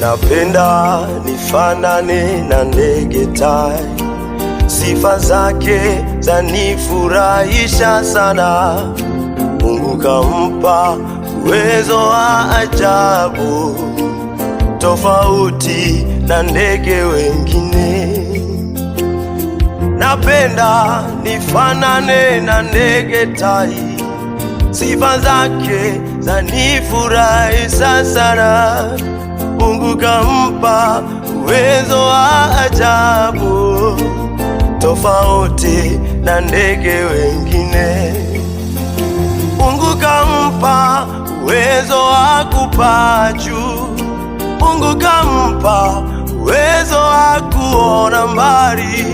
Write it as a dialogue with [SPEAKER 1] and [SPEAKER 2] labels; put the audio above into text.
[SPEAKER 1] Napenda nifanane na ndege tai, sifa zake zanifurahisha sana. Mungu kampa uwezo wa ajabu, tofauti na ndege wengine. Napenda nifanane na ndege tai, sifa zake zanifurahisha sana. Mungu kampa uwezo wa ajabu, tofauti na ndege wengine. Mungu kampa uwezo wa kupaa juu. Mungu kampa uwezo wa kuona mbali.